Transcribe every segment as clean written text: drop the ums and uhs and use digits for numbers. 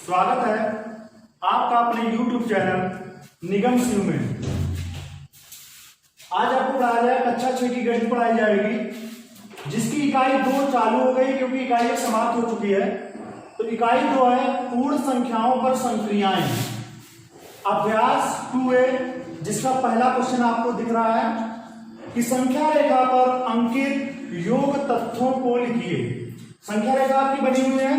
स्वागत है आपका अपने YouTube चैनल निगम शिव में। आज आपको पढ़ाया जाए कक्षा 6 की गणित पढ़ाई जाएगी, जिसकी इकाई 2 चालू हो गई क्योंकि इकाई 1 समाप्त हो चुकी है। तो इकाई 2 है पूर्ण संख्याओं पर संक्रियाएं, अभ्यास 2A, जिसका पहला क्वेश्चन आपको दिख रहा है कि संख्या रेखा पर अंकित योग तथ्यों को लिखिए। संख्या रेखा आपकी बनी हुई है,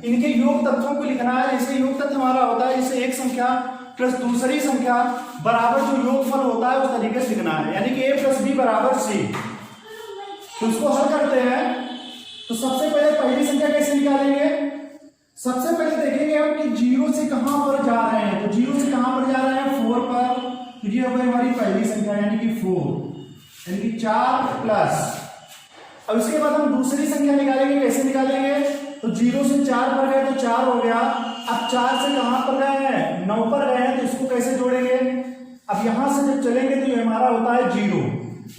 इनके योग तथ्यों को लिखना है। जैसे योग तथ्य हमारा होता है, जैसे एक संख्या प्लस दूसरी संख्या बराबर जो योगफल होता है उस तरीके से लिखना है, यानी कि A + B = C। तो इसको हल करते हैं। तो सबसे पहले पहली संख्या कैसे निकालेंगे? सबसे पहले देखेंगे हम कि 0 से कहां पर जा रहे हैं। तो 0 से कहां पर जा रहे हैं? 4 पर। तो ये हो गई हमारी पहली संख्या यानी कि 4, यानी कि 4 प्लस। अब इसके बाद हम दूसरी संख्या निकालेंगे। कैसे निकालेंगे? तो 0 से 4 पर गए तो 4 हो गया। अब 4 से कहां पर गए हैं? 9 पर गए हैं। तो इसको कैसे जोड़ेंगे? अब यहां से जब चलेंगे तो ये हमारा होता है 0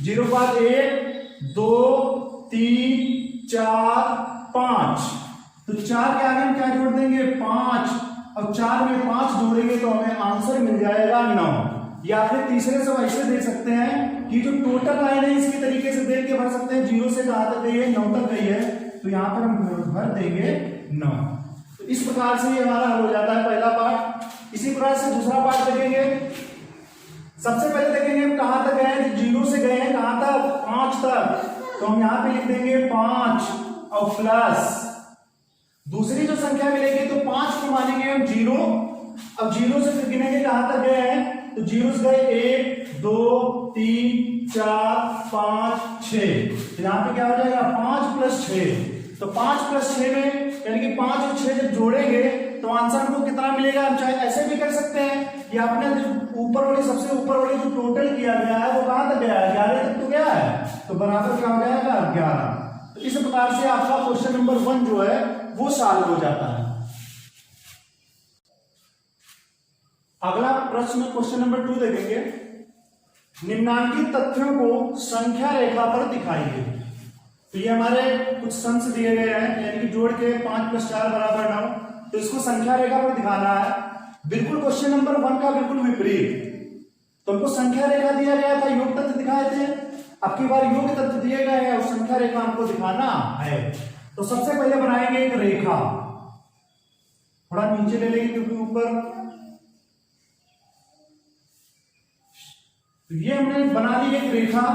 0 के बाद 1 2 3 4 5। तो 4 के आगे हम क्या जोड़ देंगे? 5। और 4 में 5 जोड़ेंगे तो हमें आंसर मिल जाएगा 9। या फिर तीसरे से ऐसे देख सकते हैं कि जो टोटल लाइन है इसके तरीके से देख के भर सकते हैं। 0 से कहां तक गई है? 9 तक गई है। तो यहां पर हम भर देंगे 9। तो इस प्रकार से ये हमारा हल हो जाता है पहला पार्ट। इसी प्रकार से दूसरा पार्ट देखेंगे। सबसे पहले देखेंगे हम कहां तक गए हैं। 0 से गए हैं कहां तक? 5 तक। तो हम यहां पे लिख देंगे 5 और प्लस दूसरी जो संख्या मिलेगी तो 5 को मानेंगे हम 0। अब 0 से फिर गिनेंगे कहां तक गए हैं। तो 0 से गए 1 2 3 4 5 6। यहां पे क्या हो जाएगा? 5 + 6। तो 5 + 6 में यानी कि 5 और 6 जब जोड़ेंगे तो आंसर हमको कितना मिलेगा? हम चाहे ऐसे भी कर सकते हैं कि आपने जो ऊपर वाली सबसे ऊपर वाली जो टोटल किया गया है वो कहां तक गया है? 11 तक तो गया है। तो बराबर क्या हो जाएगा? 11। तो इस प्रकार से आपका क्वेश्चन नंबर 1 जो है वो सॉल्व हो जाता है। अगला प्रश्न क्वेश्चन नंबर 2 देखेंगे। निम्नांकित तथ्यों को संख्या रेखा पर दिखाइए। तो ये हमारे कुछ संख्या दिए गए हैं, यानी कि जोड़ के 5 + 4 = 9। तो इसको संख्या रेखा पर दिखाना है। बिल्कुल क्वेश्चन नंबर 1 का बिल्कुल विपरीत। तो हमको संख्या रेखा दिया गया था, योग तथ्य दिखाए थे। अब की बार योग तथ्य दिए गए हैं और संख्या रेखा हमको दिखाना है। तो सबसे पहले बनाएंगे एक रेखा। थोड़ा नीचे ले लेंगे क्योंकि ऊपर। तो ये हमने बना ली एक रेखा।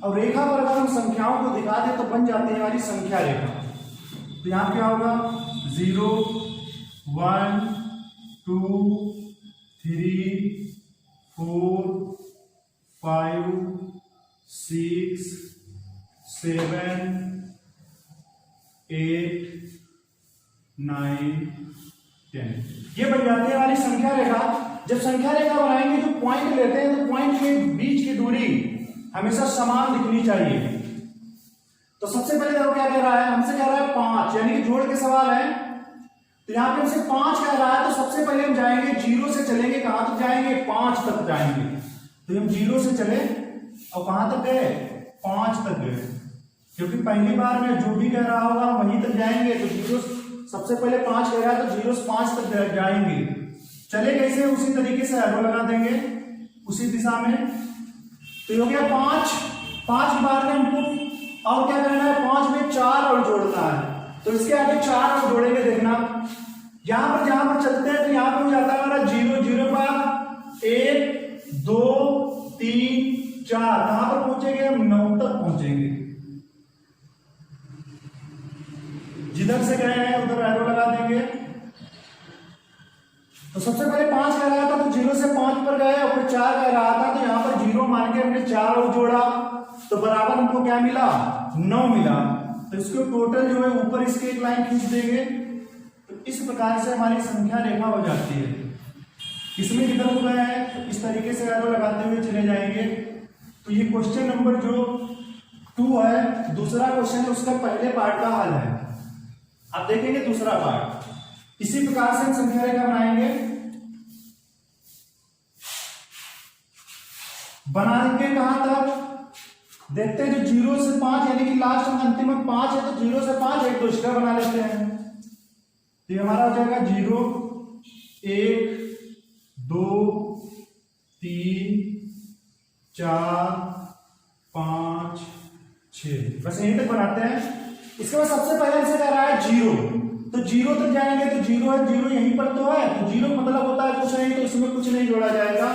अब रेखा पर अगर हम संख्याओं को दिखा दें तो बन जाती है हमारी संख्या रेखा। तो यहां क्या होगा? 0 1 2 3 4 5 6 7 8 9 10। ये बन जाती है हमारी संख्या रेखा। जब संख्या रेखा बनाएंगे जो पॉइंट लेते हैं तो पॉइंट के बीच की दूरी हमेशा समान दिखनी चाहिए। तो सबसे पहले देखो क्या कह रहा है, हमसे कह रहा है 5, यानी कि जोड़ के सवाल है। तो यहां पे हमसे 5 कह रहा है। तो सबसे पहले हम जाएंगे 0 से चलेंगे कहां तक जाएंगे? 5 तक जाएंगे। तो हम 0 से चले और कहां तक गए? 5 तक गए, क्योंकि पहली बार में जो भी कह रहा होगा वहीं तक जाएंगे। तो 0 सबसे पहले 5 कह रहा है तो 0 से 5 तक जाएंगे। चले कैसे? उसी तरीके से एरो लगा देंगे उसी दिशा में। तो हो गया 5 बार में हमको और क्या करना है? 5 में 4 और जोड़ना है। तो इसके आगे 4 और जोड़ेंगे। देखना यहां पर जहां पर चलते हैं तो यहां पर हो जाता है हमारा 0 0 पर 1 2 3 4। कहां पर पहुंचेंगे हम? 9 तक पहुंचेंगे। जिधर से गए हैं उधर एरो लगा देंगे। तो सबसे पहले 5 कह रहा था तो 0 से 5 पर गए और फिर 4 कह रहा था तो यहां पर 0 मान के हमने 4 और जोड़ा तो बराबर हमको क्या मिला? 9 मिला। तो इसको टोटल जो है ऊपर इसके एक लाइन खींच देंगे। तो इस प्रकार से हमारी संख्या रेखा हो जाती है। इसमें किधर हो गए हैं तो इस तरीके से एरो लगाते हुए चले जाएंगे। तो ये क्वेश्चन नंबर जो 2 है, दूसरा क्वेश्चन है, उसका पहले पार्ट का हल है। अब देखेंगे दूसरा पार्ट। इसी प्रकार से हम संख्या रेखा बनाएंगे। बनाएंगे कहां तक? देखते हैं जो 0 से 5 यानी कि लास्ट में अंतिम में 5 है तो 0 से 5 एक दूसरा बना लेते हैं। तो ये हमारा हो जाएगा 0 1 2 3 4 5 6, बस यहीं तक बनाते हैं। इसके बाद सबसे पहले हमसे कह रहा है 0, तो 0 तक जाएंगे तो 0 है, 0 यहीं पर तो है, तो 0 मतलब होता है कुछ नहीं, तो इसमें कुछ नहीं जोड़ा जाएगा,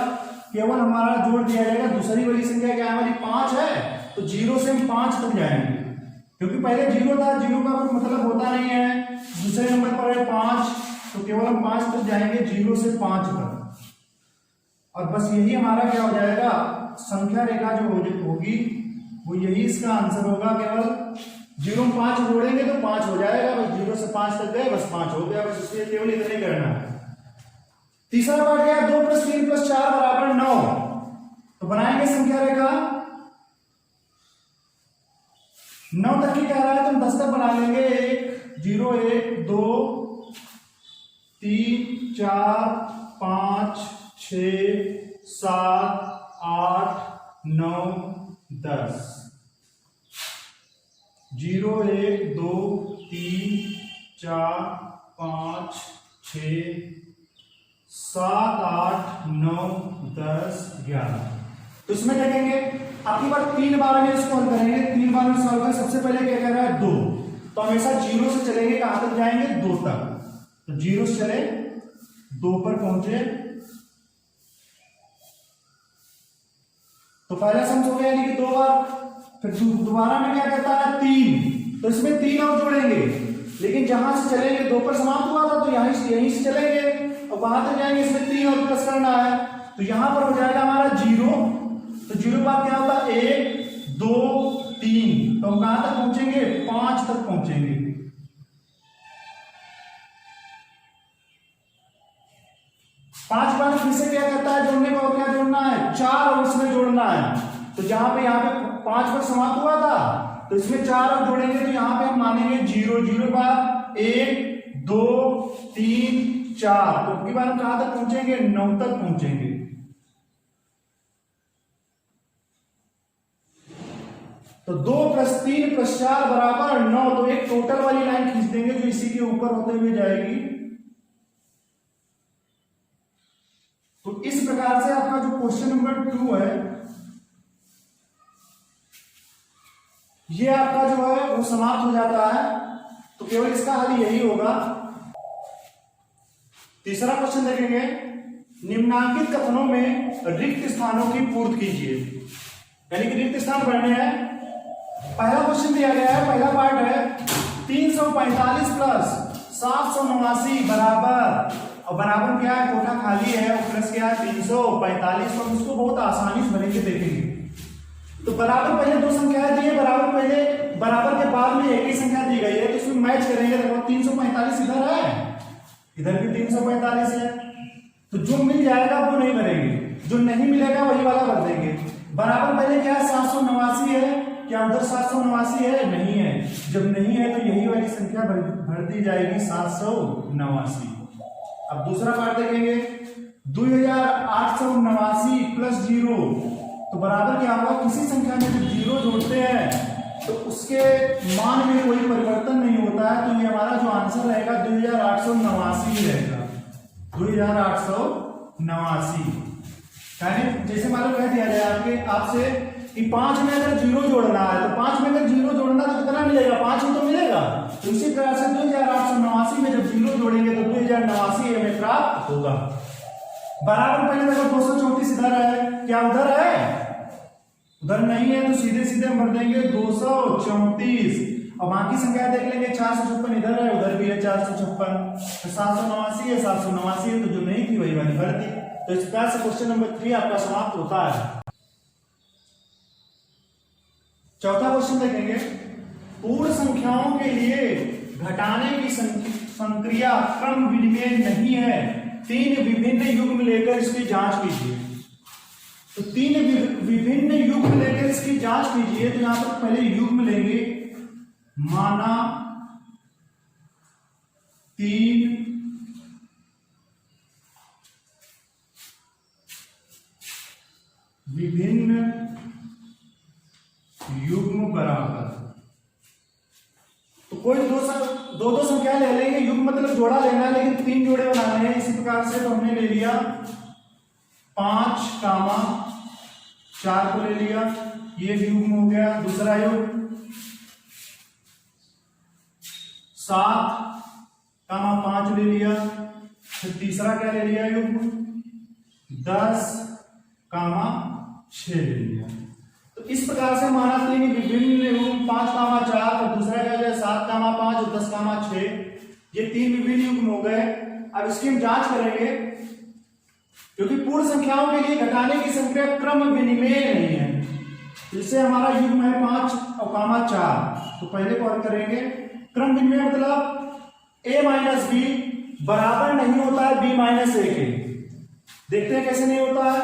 केवल हमारा जोड़ दिया जाएगा दूसरी वाली संख्या क्या है हमारी 5 है, तो 0 से हम 5 तक जाएंगे, क्योंकि पहले 0 था, 0 का कोई मतलब होता नहीं है, दूसरे नंबर पर है 5, तो केवल हम 5 तक जाएंगे 0 से 5 तक, और बस यही हमारा क्या हो जाएगा, संख्या रेखा जो होगी वो यही इसका आंसर होगा। केवल 0 में 5 जोड़ेंगे तो 5 हो जाएगा, बस 0 से 5 तक गए, बस 5 हो गया, बस इसलिए केवल इतना ही करना है। तीसरा पार्ट क्या है, 2 + 3 + 4 बराबर 9, तो बनाएंगे संख्या रेखा, 9 तक ही कह रहा है तो हम 10 तक बना लेंगे, 1 0 1 2 3 4 5 6 7 8 9 10, 0 1 2 3 4 5 6 7 8 9 10 11, तो इसमें देखेंगे आपकी बार 3 बार में इसको हल करेंगे, 3 बार में सॉल्व करें। सबसे पहले क्या कह रहा है 2, तो हमेशा 0 से चलेंगे, कहां तक जाएंगे 2 तक, तो 0 से चले 2 पर पहुंचे, तो पहला सम हो गया यानी कि 2 बार, फिर दोबारा में क्या कहता है 3, तो इसमें 3 और जोड़ेंगे, लेकिन जहां से चलेंगे 2 पर समाप्त हुआ था तो यहीं से चलेंगे और वहां तक जाएंगे, इसमें 3 और प्लस करना है, तो यहां पर हो जाएगा हमारा 0, तो 0 बाद क्या होता है 1 2 3, तो हम कहां तक पहुंचेंगे 5 तक पहुंचेंगे, 5 बार फिर से क्या कहता है जोड़ने को, और क्या जोड़ना है 4 और इसमें जोड़ना है, तो जहां पे यहाँ पे 5 पर समाप्त हुआ था तो इसमें 4 और जोड़ेंगे, तो यहाँ पे हम मानेंगे 0 0 बाद 1 2 3 4, तो अब की बार हम कहां तक पहुंचेंगे 9 तक पहुंचेंगे, तो 2 + 3 + 4 बराबर 9, तो एक टोटल वाली लाइन खींच देंगे जो इसी के ऊपर होते हुए जाएगी। तो इस प्रकार से आपका जो क्वेश्चन नंबर 2 है ये आपका जो है वो समाप्त हो जाता है, तो केवल इसका हल यही होगा। तीसरा क्वेश्चन देखेंगे, निम्नांकित कथनों में रिक्त स्थानों की पूर्ति कीजिए, यानी कि रिक्त स्थान भरने हैं। पहला क्वेश्चन दिया गया है, पहला पार्ट है 345 + 789 बराबर, और बराबर क्या है कोठा खाली है और प्लस क्या है 345, तो हम उसको बहुत आसानी से भरेंगे देखेंगे। तो बराबर पहले 2 संख्याएं दी है, बराबर पहले बराबर के बाद में एक ही संख्या दी गई है, तो इसमें मैच करेंगे, देखो 345 इधर है, इधर भी 345 है, तो जो मिल जाएगा वो नहीं भरेंगे, जो नहीं मिलेगा वही वाला भर देंगे। बराबर पहले क्या है 789 है, क्या उधर 789 है, नहीं है, जब नहीं है तो यही वाली संख्या भर दी जाएगी 789। अब दूसरा पार्ट देखेंगे, 2889 + 0, तो बराबर क्या होगा, किसी संख्या में जब 0 जोड़ते हैं तो उसके मान में कोई परिवर्तन नहीं होता है, तो ये हमारा जो आंसर रहेगा 2889 रहेगा, 2889। जैसे मान लो कह दिया जाए आपसे कि 5 में अगर 0 जोड़ना है, तो 5 में अगर 0 जोड़ना तो कितना मिलेगा, 5 ही तो मिलेगा, तो इसी प्रकार से 2889 में जब 0 जोड़ेंगे तो 2089 हमें प्राप्त होगा। बराबर पहले देखो 234 इधर है, क्या उधर है, उधर नहीं है, तो सीधे सीधे हम भर देंगे 234, और बाकी संख्या देख लेंगे 456 इधर है, उधर भी है 456, तो 789 है, 789 है, तो जो नहीं थी वही वाली भर दी। तो इस प्रकार से क्वेश्चन नंबर 3 आपका समाप्त होता है। चौथा क्वेश्चन देखेंगे, पूर्ण संख्याओं के लिए घटाने की संक्रिया क्रम विनिमय नहीं है, 3 विभिन्न युग्म लेकर इसकी जांच कीजिए। तो 3 विभिन्न युग्म लेकर इसकी जांच कीजिए, तो यहां पर पहले युग्म लेंगे, माना 3 विभिन्न युग्म बराबर, तो कोई दो संख्या ले लेंगे, युग्म मतलब जोड़ा लेना है, लेकिन 3 जोड़े बनाने हैं इसी प्रकार से। तो हमने ले लिया 5, 4 को ले लिया, ये युग्म हो गया। दूसरा युग्म 7, 5 ले लिया। फिर तीसरा क्या ले लिया युग्म 10, 6 ले लिया। तो इस प्रकार से हमारा 3 विभिन्न युग्म 5, 4 और दूसरा क्या हो गया 7, 5 और 10, 6, ये 3 विभिन्न युग्म हो गए। अब इसकी हम जांच करेंगे, क्योंकि पूर्ण संख्याओं के लिए घटाने की संख्या क्रम विनिमेय नहीं है। इससे हमारा युग्म है 5 और 4। तो पहले कॉल करेंगे क्रम विनिमेय, मतलब a माइनस बी बराबर नहीं होता है b माइनस ए के। देखते हैं कैसे नहीं होता है।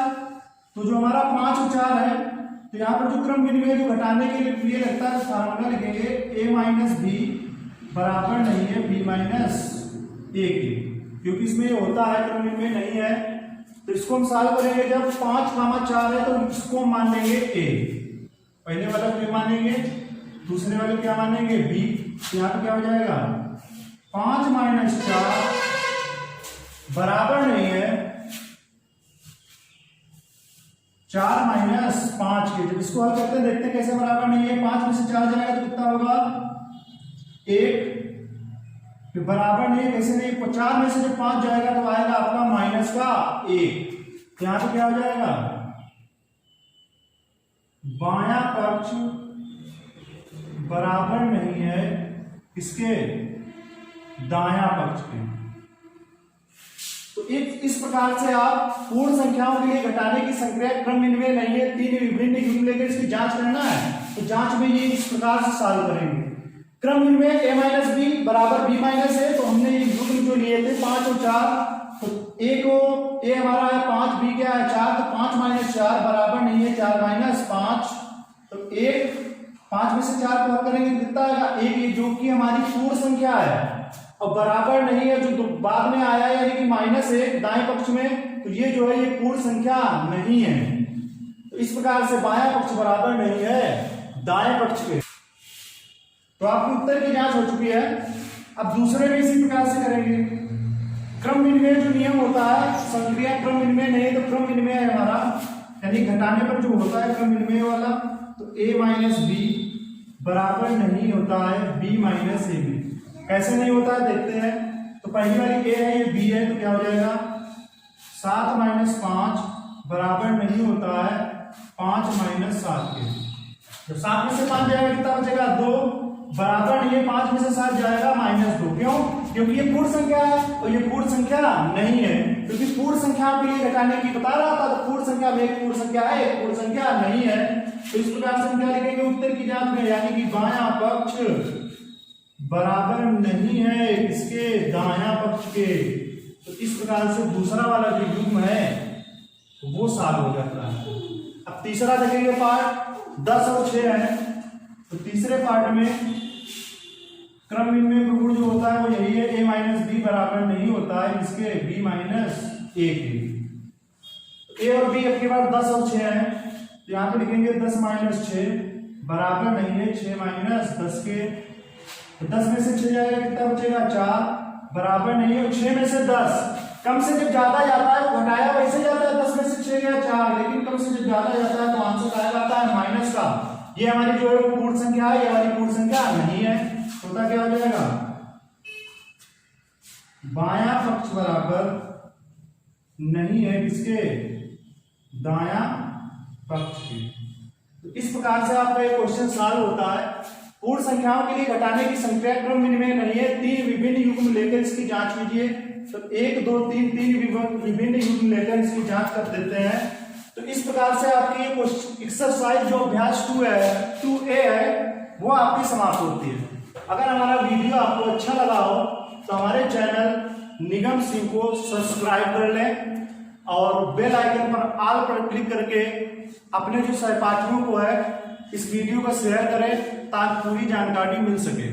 तो जो हमारा 5 और 4 है, तो यहाँ पर जो क्रम विनिमय जो घटाने के लिए लगता है, फार्मूला लिखेंगे a माइनस बी बराबर नहीं है b माइनस ए के, क्योंकि इसमें ये होता है क्रम विनिमय नहीं है। तो इसको हम सॉल्व करेंगे। जब 5, 4 है तो इसको हम मान लेंगे a, पहले वाला को मानेंगे, दूसरे वाले क्या मानेंगे b। यहाँ पे क्या हो जाएगा 5 माइनस 4 बराबर नहीं है 4 माइनस 5 के। जब इसको हल करते हैं देखते हैं कैसे बराबर नहीं है। 5 में से 4 जाएगा तो कितना होगा 1, फिर बराबर नहीं है, कैसे नहीं। 4 में से जब 5 जाएगा तो आएगा आपका माइनस का 1। यहाँ पे क्या हो जाएगा बायां पक्ष बराबर नहीं है इसके दायां पक्ष के। तो इस प्रकार से आप पूर्ण संख्याओं के लिए घटाने की संख्या क्रम विनिमय नहीं है, 3 विभिन्न युग्म लेकर इसकी जांच करना है। तो जांच में ये इस प्रकार से सॉल्व करेंगे। क्रम विनिमय a माइनस बी बराबर b माइनस है। तो हमने ये युग्म जो लिए थे 5 और 4, तो a को a हमारा है 5, b क्या है 4, तो 5 माइनस 4 बराबर नहीं है 4 माइनस 5। तो 1, 5 में से 4 को हल करेंगे कितना आएगा 1, जो कि हमारी पूर्ण संख्या है, और बराबर नहीं है जो बाद में आया यानी कि -1 दाएं पक्ष में, तो ये जो है ये पूर्ण संख्या नहीं है। तो इस प्रकार से बायां पक्ष बराबर नहीं है दाएं पक्ष के। तो आपके उत्तर की जांच हो चुकी है। अब दूसरे में इसी प्रकार से करेंगे। क्रम विनिमय जो नियम होता है, संक्रिया क्रम विनिमय नहीं तो क्रम विनिमय है हमारा, यानी घटाने पर जो होता है क्रम विनिमय वाला, तो a माइनस बी बराबर नहीं होता है b माइनस ए बी। कैसे नहीं होता है देखते हैं। तो पहली वाली a है, ये b है, तो क्या हो जाएगा 7 माइनस 5 बराबर नहीं होता है 5 माइनस 7 के। जब 7 में से 5 जाएगा कितना बचेगा 2, बराबर नहीं है 5 में से 7 जाएगा -2। क्यों? क्योंकि ये पूर्ण संख्या है और ये पूर्ण संख्या नहीं है। क्योंकि पूर्ण संख्या के लिए घटाने की बता रहा था, तो पूर्ण संख्या में एक पूर्ण संख्या है, एक पूर्ण संख्या नहीं है। तो इस प्रकार से हम क्या लिखेंगे उत्तर की जांच में, यानी कि बायां पक्ष बराबर नहीं है इसके दायां पक्ष के। तो इस प्रकार से दूसरा वाला जो युग्म है वो सॉल्व हो जाता है। अब तीसरा देखेंगे पार्ट 10 और 6 है। तो तीसरे पार्ट में क्रम विनिमय प्रगुण जो होता है वो यही है, a माइनस बी बराबर नहीं होता है इसके b माइनस ए के। a और b आपके पास 10 और 6 है, तो यहाँ पे लिखेंगे 10 माइनस 6 बराबर नहीं है 6 माइनस 10 के। तो 10 में से 6 जाएगा कितना बचेगा 4, बराबर नहीं है 6 में से 10। कम से जब ज्यादा जाता है घटाया वैसे जाता है, 10 में से 6 गया 4, लेकिन कम से जब ज्यादा जाता है तो आंसर आया जाता है माइनस का। ये हमारी जो है वो पूर्ण संख्या है, ये हमारी पूर्ण संख्या नहीं है। होता क्या हो जाएगा बायां पक्ष बराबर नहीं है किसके दायां पक्ष के। तो इस प्रकार से आपका एक क्वेश्चन सॉल्व होता है। पूर्ण संख्याओं के लिए घटाने की संख्या क्रम विनिमय नहीं है, 3 विभिन्न युग्म लेकर इसकी जांच कीजिए। तो 1 2 3 3 विभिन्न युग्म लेकर इसकी जांच कर देते हैं। तो इस प्रकार से आपकी ये एक्सरसाइज जो अभ्यास 2A है वो आपकी समाप्त होती है। अगर हमारा वीडियो आपको अच्छा लगा हो तो हमारे चैनल निगम सिंह को सब्सक्राइब कर लें और बेल आइकन पर ऑल पर क्लिक करके अपने जो सहपाठियों को है इस वीडियो को शेयर करें ताकि पूरी जानकारी मिल सके।